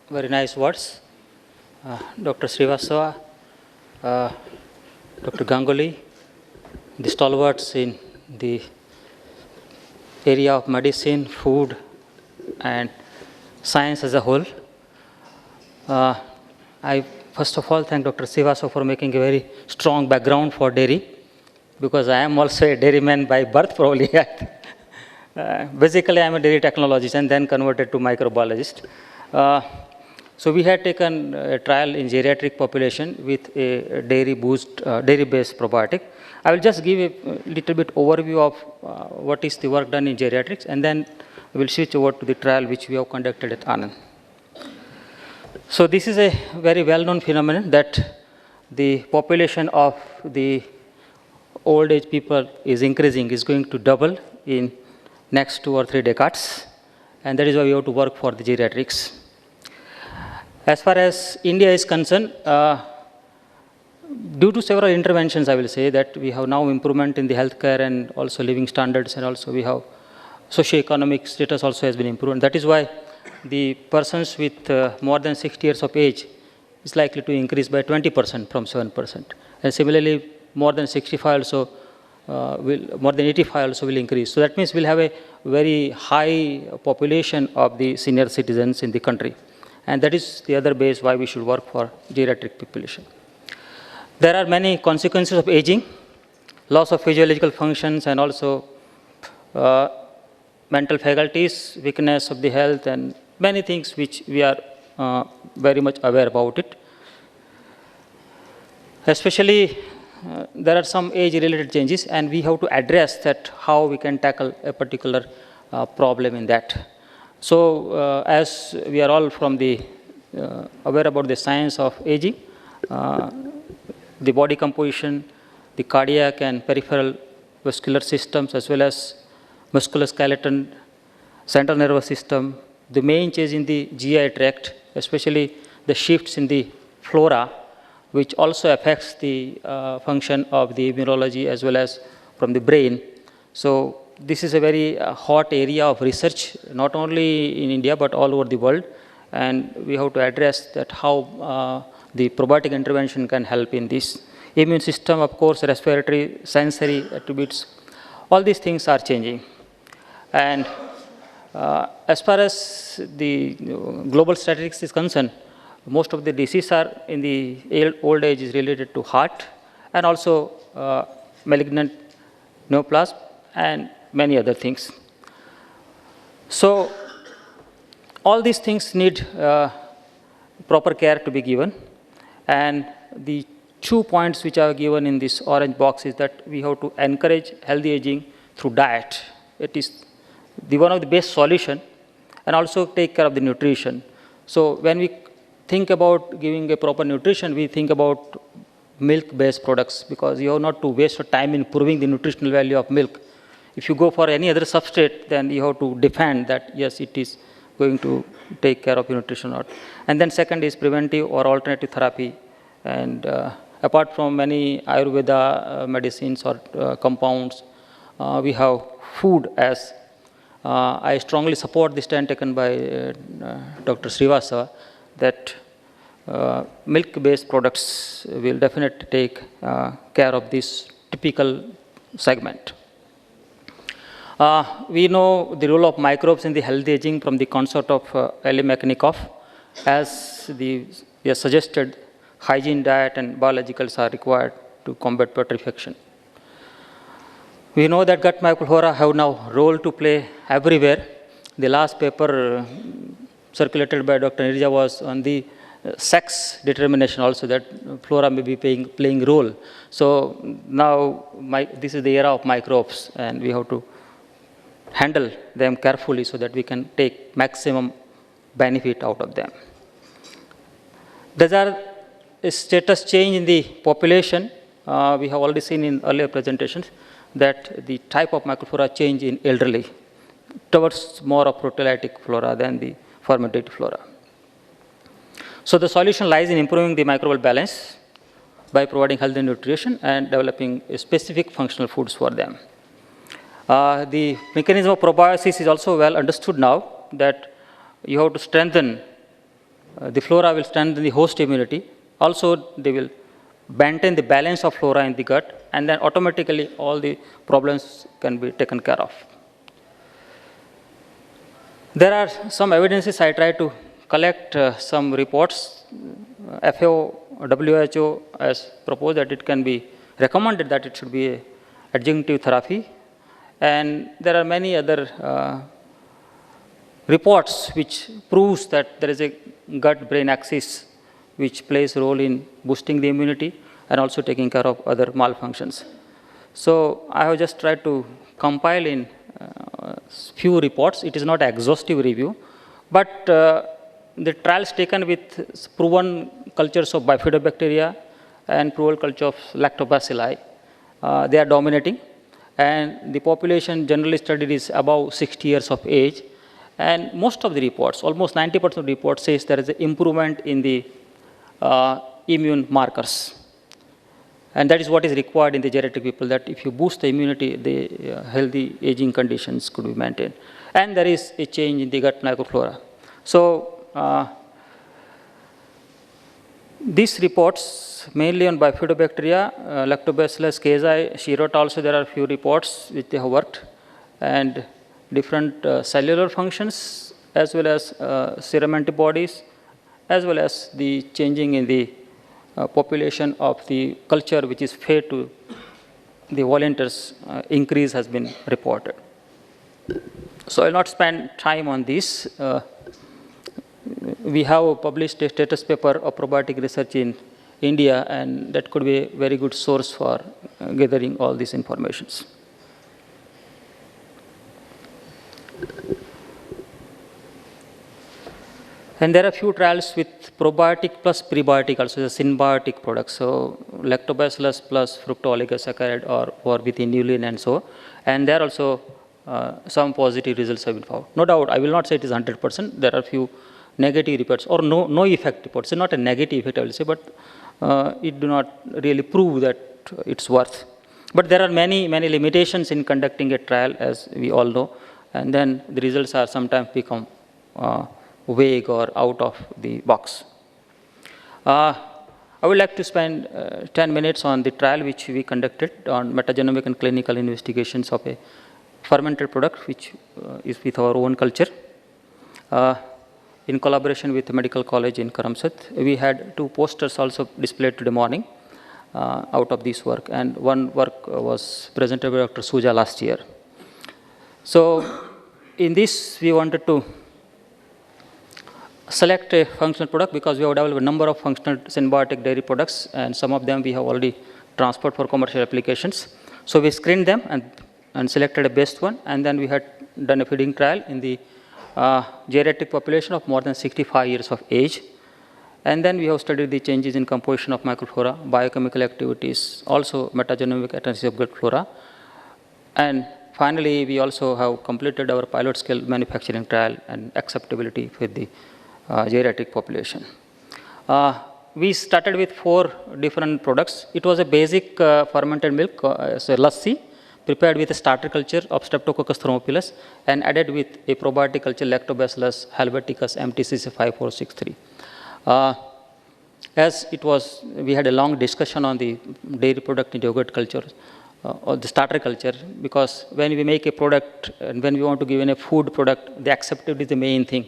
very nice words. Dr. Srivastava, Dr. Ganguly, the stalwarts in the area of medicine, food, and science as a whole. I first of all thank Dr. Srivastava for making a very strong background for dairy, because I am also a dairyman by birth probably. Basically, I am a dairy technologist and then converted to microbiologist. So we had taken a trial in geriatric population with a dairy-based probiotic. I will just give a little bit overview of what is the work done in geriatrics, and then we will switch over to the trial which we have conducted at Anand. So this is a very well-known phenomenon that the population of the old age people is increasing, is going to double in next 2 or 3 decades, and that is why we have to work for the geriatrics. As far as India is concerned, due to several interventions, I will say that we have now improvement in the healthcare and also living standards, and also we have socio-economic status also has been improved. That is why the persons with more than 60 years of age is likely to increase by 20% from 7%. And similarly, more than 65 also more than 85 also will increase. So that means we'll have a very high population of the senior citizens in the country. And that is the other base why we should work for geriatric population. There are many consequences of aging, loss of physiological functions, and also mental faculties, weakness of the health, and many things which we are very much aware about it. Especially, there are some age-related changes, and we have to address that how we can tackle a particular problem in that. So, as we are all from the aware about the science of aging, the body composition, the cardiac and peripheral vascular systems, as well as musculoskeletal, central nervous system, the main change in the GI tract, especially the shifts in the flora, which also affects the function of the immunology as well as from the brain. So this is a very hot area of research, not only in India, but all over the world. And we have to address that how the probiotic intervention can help in this. Immune system, of course, respiratory, sensory attributes, all these things are changing. And as far as the global statistics is concerned, most of the diseases are in the old age is related to heart and also malignant neoplasm and many other things. So all these things need proper care to be given, and the 2 points which are given in this orange box is that we have to encourage healthy aging through diet. It is the one of the best solution, and also take care of the nutrition. So when we think about giving a proper nutrition, we think about milk-based products, because you have not to waste your time in proving the nutritional value of milk. If you go for any other substrate, then you have to defend that, yes, it is going to take care of your nutrition or not. And then second is preventive or alternative therapy. And apart from many Ayurveda medicines or compounds, we have food as I strongly support the stand taken by Dr. Srivastava that milk-based products will definitely take care of this typical segment. We know the role of microbes in the healthy aging from the concept of Eli Mechnikov, as the suggested hygiene, diet, and biologicals are required to combat putrefaction. We know that gut microflora have now role to play everywhere. The last paper circulated by Dr. Nirja was on the sex determination also, that flora may be playing role. So now this is the era of microbes, and we have to handle them carefully so that we can take maximum benefit out of them. There are a status change in the population. We have already seen in earlier presentations that the type of microflora change in elderly towards more of proteolytic flora than the fermentative flora. So the solution lies in improving the microbial balance by providing healthy nutrition and developing specific functional foods for them. The mechanism of probiosis is also well understood now, that you have to strengthen the flora will strengthen the host immunity. Also, they will maintain the balance of flora in the gut, and then automatically all the problems can be taken care of. There are some evidences. I try to collect some reports. FAO, WHO has proposed that it can be recommended that it should be a adjunctive therapy, and there are many other reports which proves that there is a gut-brain axis which plays a role in boosting the immunity and also taking care of other malfunctions. So I have just tried to compile in few reports. It is not an exhaustive review, but the trials taken with proven cultures of bifidobacteria and proven culture of lactobacilli, they are dominating, and the population generally studied is above 60 years of age, and most of the reports, almost 90% of the reports says there is an improvement in the immune markers. And that is what is required in the geriatric people, that if you boost the immunity, the healthy aging conditions could be maintained. And there is a change in the gut microflora. So, these reports mainly on bifidobacteria, lactobacillus casei, Shirota also there are few reports which they have worked, and different cellular functions as well as serum antibodies, as well as the changing in the population of the culture which is fed to the volunteers increase has been reported. So I will not spend time on this. We have published a status paper of probiotic research in India, and that could be a very good source for gathering all these informations. And there are few trials with probiotic plus prebiotic, also the symbiotic products. So lactobacillus plus fructooligosaccharides or with inulin and so. And there also some positive results have been found. No doubt, I will not say it is 100%. There are few negative reports or no effect reports. It's not a negative effect, I will say, but it do not really prove that it's worth. But there are many limitations in conducting a trial, as we all know. And then the results are sometimes become vague or out of the box. I would like to spend 10 minutes on the trial which we conducted on metagenomic and clinical investigations of a fermented product which is with our own culture. In collaboration with the Medical College in Karamsad, we had 2 posters also displayed today morning out of this work, and one work was presented by Dr. Suja last year. So in this we wanted to select a functional product because we have developed a number of functional symbiotic dairy products, and some of them we have already transferred for commercial applications. So we screened them and selected a best one, and then we had done a feeding trial in the geriatric population of more than 65 years of age. And then we have studied the changes in composition of microflora, biochemical activities, also metagenomic analysis of gut flora. And finally, we also have completed our pilot scale manufacturing trial and acceptability with the geriatric population. We started with 4 different products. It was a basic fermented milk, so lassi, prepared with a starter culture of Streptococcus thermophilus and added with a probiotic culture Lactobacillus helveticus MTCC 5463. As it was, we had a long discussion on the dairy product in yogurt culture or the starter culture, because when we make a product and when we want to give in a food product, the acceptability is the main thing.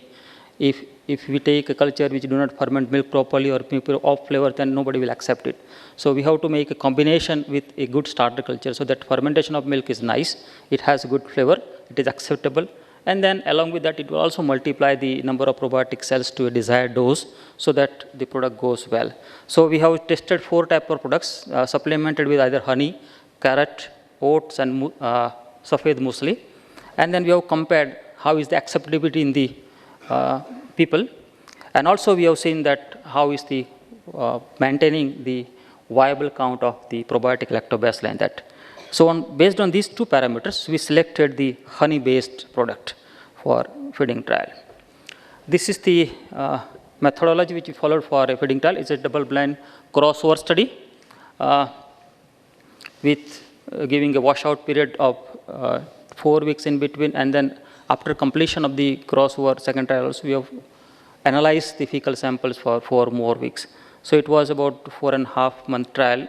If we take a culture which do not ferment milk properly or off flavor, then nobody will accept it. So we have to make a combination with a good starter culture so that fermentation of milk is nice, it has good flavor, it is acceptable, and then along with that it will also multiply the number of probiotic cells to a desired dose so that the product goes well. So we have tested 4 types of products supplemented with either honey, carrot, oats and safed muesli, and then we have compared how is the acceptability in the people, and also we have seen that how is the maintaining the viable count of the probiotic lactobacilli and that. So based on these 2 parameters, we selected the honey-based product for feeding trial. This is the methodology which we followed for a feeding trial. It's a double-blind crossover study with giving a washout period of 4 weeks in between, and then after completion of the crossover second trial also we have analyze the fecal samples for 4 more weeks. So it was about 4.5-month trial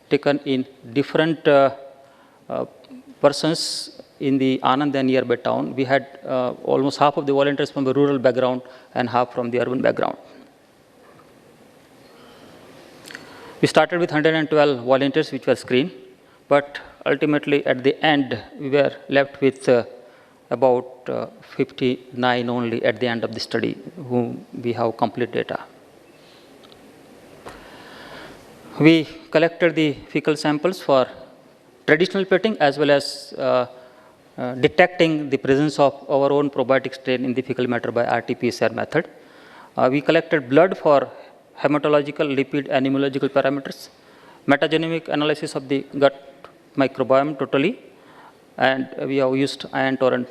taken in different persons in the Anand and nearby town. We had almost half of the volunteers from the rural background and half from the urban background. We started with 112 volunteers which were screened, but ultimately at the end we were left with about 59 only at the end of the study, whom we have complete data. We collected the fecal samples for traditional plating as well as detecting the presence of our own probiotic strain in the fecal matter by RT-PCR method. We collected blood for hematological, lipid, and immunological parameters, metagenomic analysis of the gut microbiome totally, and we have used ion torrent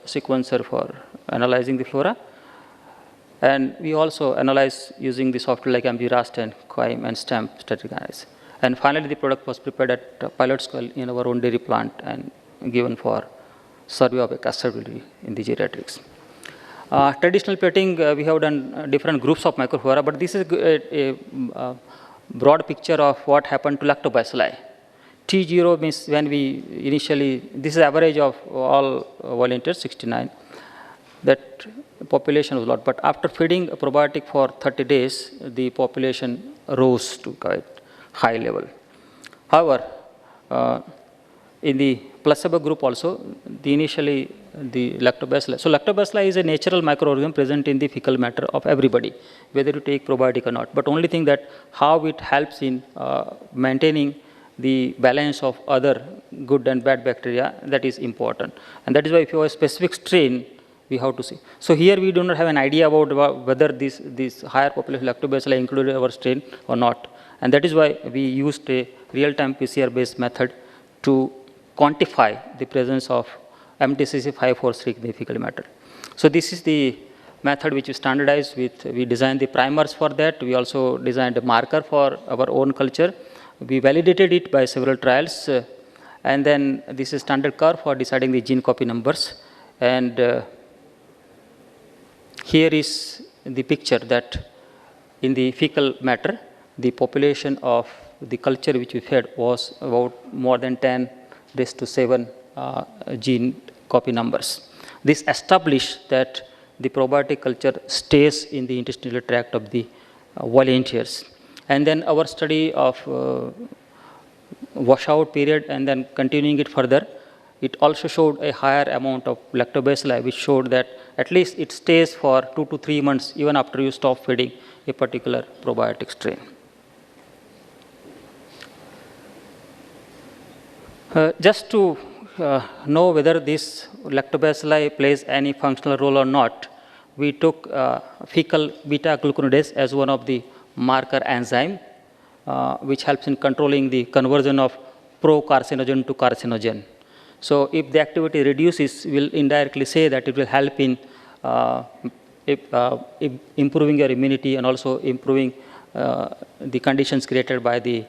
sequencer for analyzing the flora. And we also analyze using the software like MGRAST and QIIME and STAMP static analysis. And finally, the product was prepared at pilot scale in our own dairy plant and given for survey of acceptability in the geriatrics. Traditional plating, we have done different groups of microflora, but this is a broad picture of what happened to lactobacilli. T0 means when we initially, this is average of all volunteers, 69. That population was a lot, but after feeding a probiotic for 30 days, the population rose to quite high level. However, in the placebo group also, initially the lactobacilli. So lactobacilli is a natural microorganism present in the fecal matter of everybody, whether you take probiotic or not. But only thing that how it helps in maintaining the balance of other good and bad bacteria, that is important. And that is why if you have a specific strain, we have to see. So here we do not have an idea about whether this higher population lactobacilli included our strain or not. And that is why we used a real-time PCR-based method to quantify the presence of MTCC 543 in the fecal matter. So this is the method which we standardized with. We designed the primers for that. We also designed a marker for our own culture. We validated it by several trials. And then this is standard curve for deciding the gene copy numbers. And here is the picture that in the fecal matter, the population of the culture which we fed was about more than 10⁻⁷ gene copy numbers. This established that the probiotic culture stays in the intestinal tract of the volunteers. And then our study of washout period and then continuing it further, it also showed a higher amount of lactobacilli, which showed that at least it stays for 2 to 3 months even after you stop feeding a particular probiotic strain. Just to know whether this lactobacilli plays any functional role or not, we took fecal beta-glucuronidase as one of the marker enzyme, which helps in controlling the conversion of pro-carcinogen to carcinogen. So if the activity reduces, we will indirectly say that it will help in improving your immunity and also improving the conditions created by the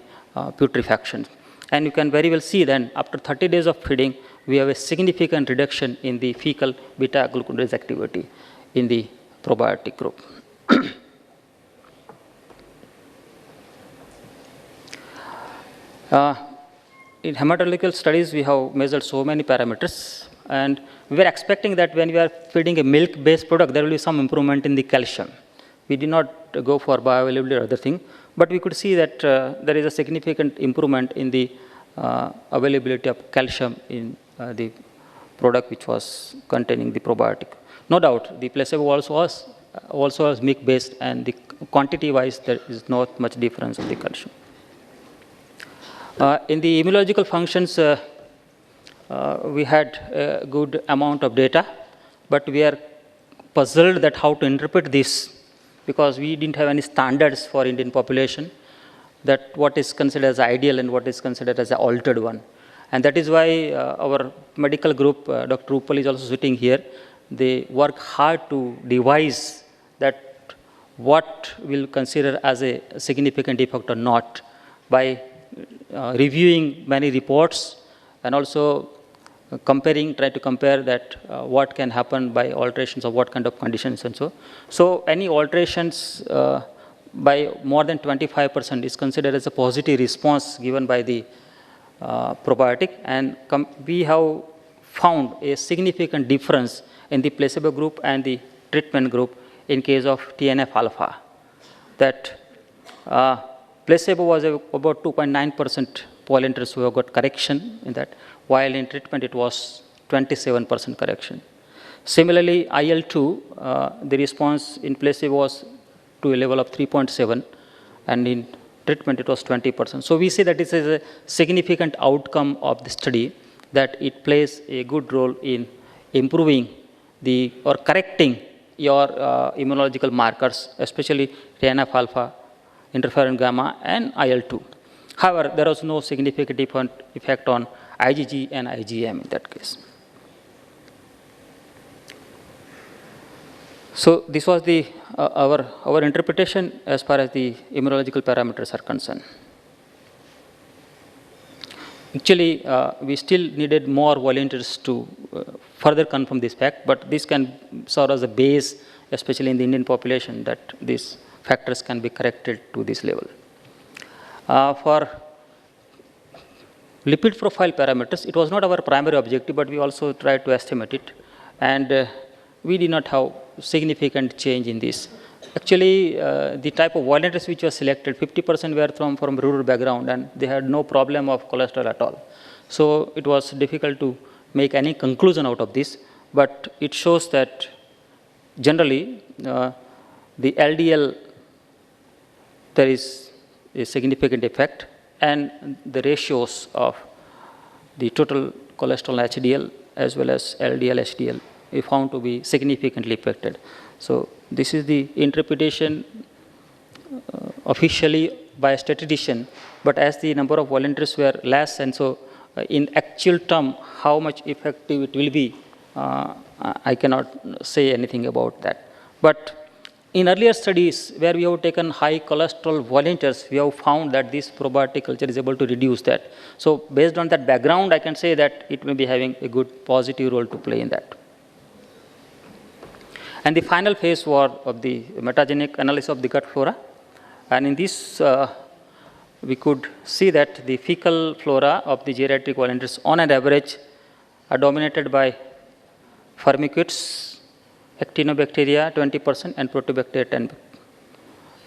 putrefaction. And you can very well see then after 30 days of feeding, we have a significant reduction in the fecal beta-glucuronidase activity in the probiotic group. In hematological studies, we have measured so many parameters, and we were expecting that when we are feeding a milk-based product, there will be some improvement in the calcium. We did not go for bioavailability or other thing, but we could see that there is a significant improvement in the availability of calcium in the product which was containing the probiotic. No doubt, the placebo also was milk-based, and the quantity-wise, there is not much difference in the calcium. In the immunological functions, we had a good amount of data, but we are puzzled that how to interpret this, because we didn't have any standards for Indian population, that what is considered as ideal and what is considered as an altered one. And that is why our medical group, Dr. Rupal is also sitting here, they work hard to devise that what we'll consider as a significant effect or not by reviewing many reports and also try to compare that what can happen by alterations of what kind of conditions and so. So any alterations by more than 25% is considered as a positive response given by the probiotic, and we have found a significant difference in the placebo group and the treatment group in case of TNF alpha. That placebo was about 2.9% volunteers who have got correction in that, while in treatment it was 27% correction. Similarly, IL-2, the response in placebo was to a level of 3.7, and in treatment it was 20%. So we see that this is a significant outcome of the study, that it plays a good role in improving or correcting your immunological markers, especially TNF alpha, interferon gamma, and IL-2. However, there was no significant effect on IgG and IgM in that case. So this was the our interpretation as far as the immunological parameters are concerned. Actually, we still needed more volunteers to further confirm this fact, but this can serve as a base, especially in the Indian population, that these factors can be corrected to this level. For lipid profile parameters, it was not our primary objective, but we also tried to estimate it, and we did not have significant change in this. Actually, the type of volunteers which were selected, 50% were from rural background, and they had no problem of cholesterol at all. So it was difficult to make any conclusion out of this, but it shows that generally the LDL, there is a significant effect, and the ratios of the total cholesterol HDL as well as LDL HDL is found to be significantly affected. So this is the interpretation officially by a statistician, but as the number of volunteers were less, and so in actual term how much effective it will be, I cannot say anything about that. But in earlier studies where we have taken high cholesterol volunteers, we have found that this probiotic culture is able to reduce that. So based on that background, I can say that it may be having a good positive role to play in that. And the final phase was of the metagenic analysis of the gut flora. And in this, we could see that the fecal flora of the geriatric volunteers on an average are dominated by firmicutes, actinobacteria 20%, and proteobacteria 10%.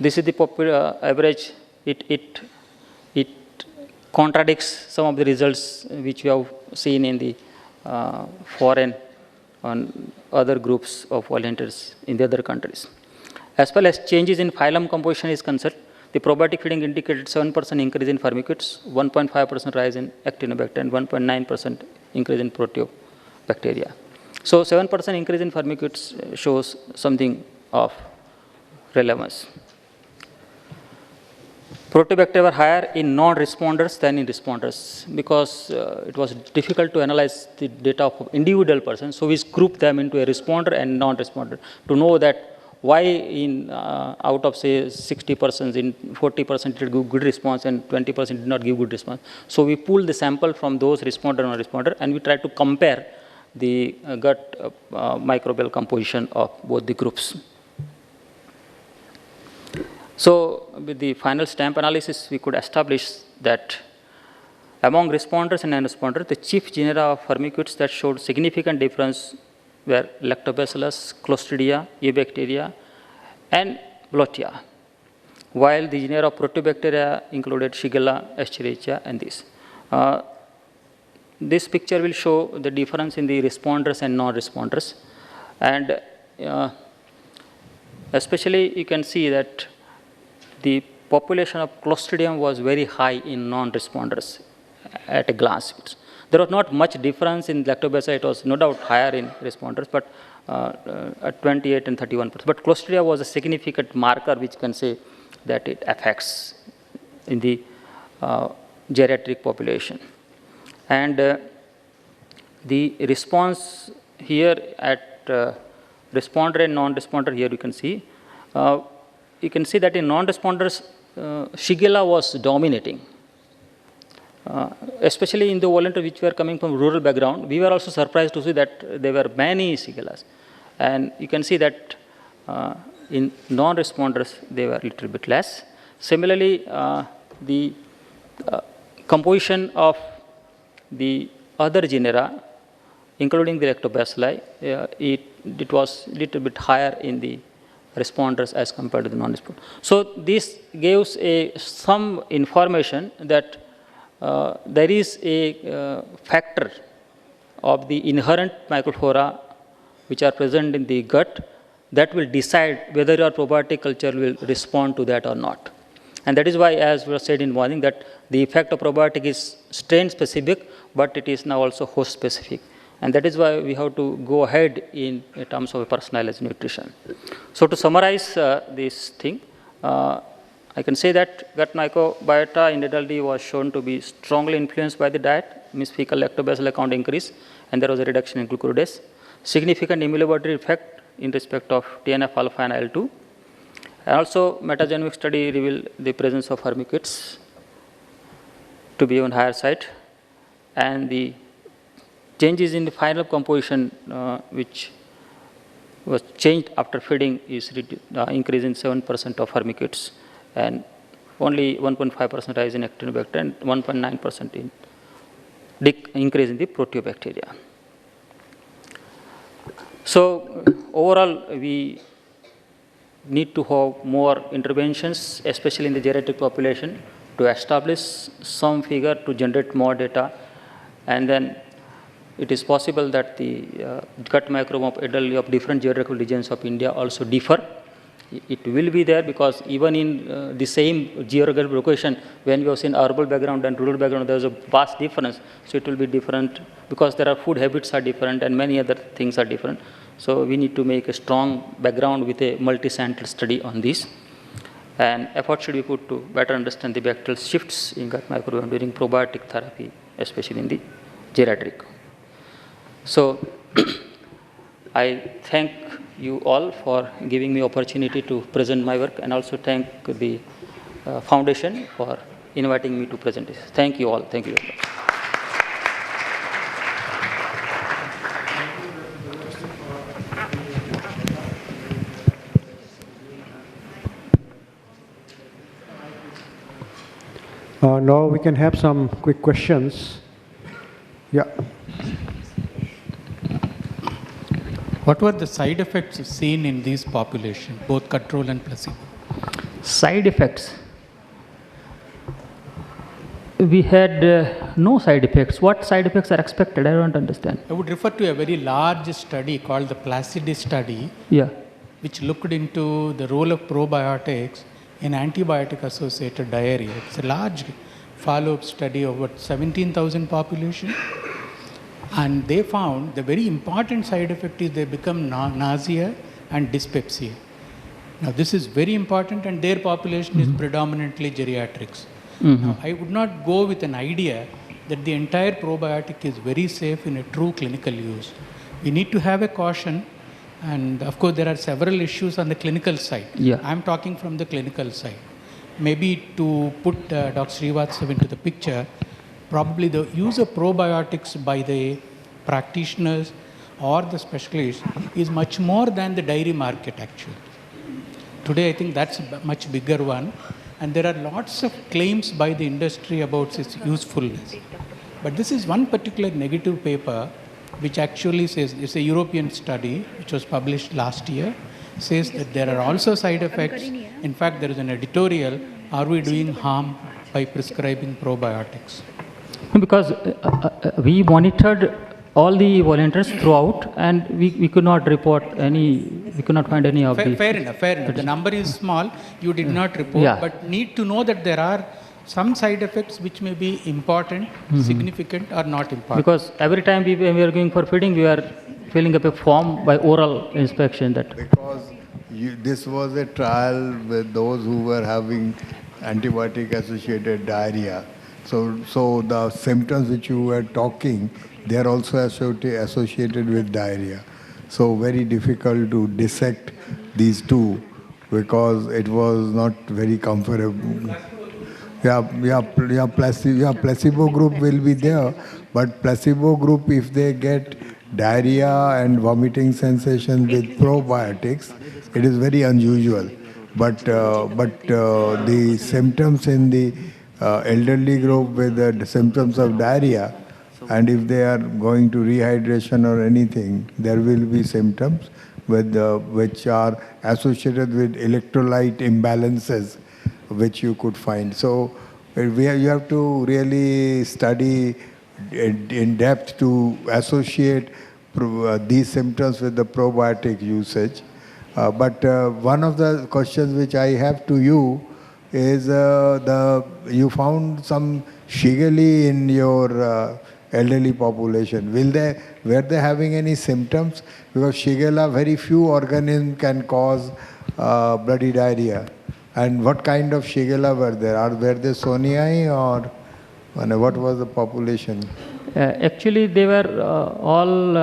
This is the average. It contradicts some of the results which we have seen in the foreign on other groups of volunteers in the other countries. As well as changes in phylum composition is concerned, the probiotic feeding indicated 7% increase in firmicutes, 1.5% rise in actinobacteria, and 1.9% increase in proteobacteria. So 7% increase in firmicutes shows something of relevance. Proteobacteria were higher in non-responders than in responders, because it was difficult to analyze the data of individual persons. So we grouped them into a responder and non-responder to know that why in out of say 60%, in 40% it gave good response and 20% did not give good response. So we pulled the sample from those responder and non-responder, and we tried to compare the gut microbial composition of both the groups. So with the final stamp analysis, we could establish that among responders and non-responders, the chief genera of firmicutes that showed significant difference were Lactobacillus, Clostridia, Eubacteria, and Blottia, while the genera of Proteobacteria included Shigella, Escherichia, and these. This picture will show the difference in the responders and non-responders, and especially you can see that the population of Clostridium was very high in non-responders at a glance. There was not much difference in Lactobacillus. It was no doubt higher in responders, but at 28 and 31%. But Clostridia was a significant marker which can say that it affects in the geriatric population. And the response here at responder and non-responder, here you can see that in non-responders, Shigella was dominating. especially in the volunteers which were coming from rural background, we were also surprised to see that there were many Shigellas. And you can see that in non-responders, they were a little bit less. Similarly, the composition of the other genera, including the lactobacilli, it was a little bit higher in the responders as compared to the non-responders. So this gives some information that there is a factor of the inherent microflora which are present in the gut that will decide whether your probiotic culture will respond to that or not. And that is why, as was said in morning, that the effect of probiotic is strain specific, but it is now also host specific. And that is why we have to go ahead in terms of personalized nutrition. So to summarize this thing, I can say that gut microbiota in adulthood was shown to be strongly influenced by the diet, means fecal lactobacilli count increase, and there was a reduction in glucuronidase. Significant immunomodular effect in respect of TNF alpha and IL-2. And also, metagenomic study revealed the presence of firmicutes to be on higher side, and the changes in the final composition which was changed after feeding is increase in 7% of firmicutes, and only 1.5% rise in actinobacter and 1.9% in increase in the proteobacteria. So overall, we need to have more interventions, especially in the geriatric population, to establish some figure to generate more data, and then it is possible that the gut microbiome of adult of different geographical regions of India also differ. It will be there because even in the same geographical location, when we have seen urban background and rural background, there is a vast difference. So it will be different because there are food habits are different and many other things are different. So we need to make a strong background with a multi-center study on this. And effort should be put to better understand the bacterial shifts in gut microbiome during probiotic therapy, especially in the geriatric. So I thank you all for giving me opportunity to present my work, and also thank the foundation for inviting me to present this. Thank you all. Thank you very much. Now we can have some quick questions. Yeah. What were the side effects seen in this population, both control and placebo? Side effects. We had no side effects. What side effects are expected? I don't understand. I would refer to a very large study called the Placidi study, Yeah. which looked into the role of probiotics in antibiotic-associated diarrhea. It's a large follow-up study of about 17,000 population. And they found the very important side effect is they become nausea and dyspepsia. Now this is very important, and their population is predominantly geriatrics. Now, I would not go with an idea that the entire probiotic is very safe in a true clinical use. We need to have a caution, and of course there are several issues on the clinical side. Yeah. I'm talking from the clinical side. Maybe to put Dr. Srivatsav into the picture, probably the use of probiotics by the practitioners or the specialists is much more than the dairy market actually. Today I think that's a much bigger one, and there are lots of claims by the industry about its usefulness. But this is one particular negative paper which actually says, it's a European study which was published last year, says that there are also side effects. In fact, there is an editorial, are we doing harm by prescribing probiotics? Because we monitored all the volunteers throughout, and we could not report any, we could not find any of the... Fair enough, fair enough. The number is small, you did not report, but need to know that there are some side effects which may be important, significant or not important. Because every time when we are going for feeding, we are filling up a form by oral inspection that... Because this was a trial with those who were having antibiotic-associated diarrhea. So the symptoms which you were talking, they are also associated with diarrhea. So very difficult to dissect these two because it was not very comfortable. Placebo group will be there, but placebo group, if they get diarrhea and vomiting sensation with probiotics, it is very unusual. But the symptoms in the elderly group with the symptoms of diarrhea, and if they are going to rehydration or anything, there will be symptoms with which are associated with electrolyte imbalances, which you could find. So you have to really study in depth to associate these symptoms with the probiotic usage. But one of the questions which I have to you is you found some Shigella in your elderly population. Were they having any symptoms? Because Shigella, very few organisms can cause bloody diarrhea. And what kind of Shigella were there? Were they Soniae or what was the population? Actually, they were all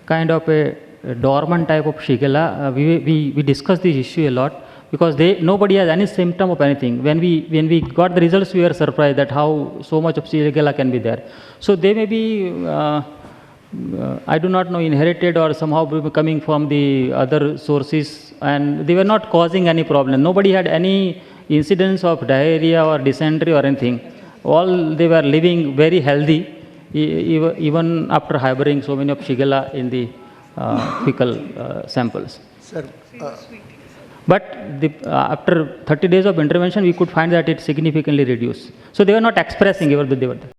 kind of a dormant type of Shigella. We discussed this issue a lot because nobody has any symptom of anything. When we got the results, we were surprised that how so much of Shigella can be there. So they may be, I do not know, inherited or somehow coming from the other sources, and they were not causing any problem. Nobody had any incidents of diarrhea or dysentery or anything. All they were living very healthy, even after harboring so many of Shigella in the fecal samples. Sir, But after 30 days of intervention, we could find that it significantly reduced. So they were not expressing, even though they were there.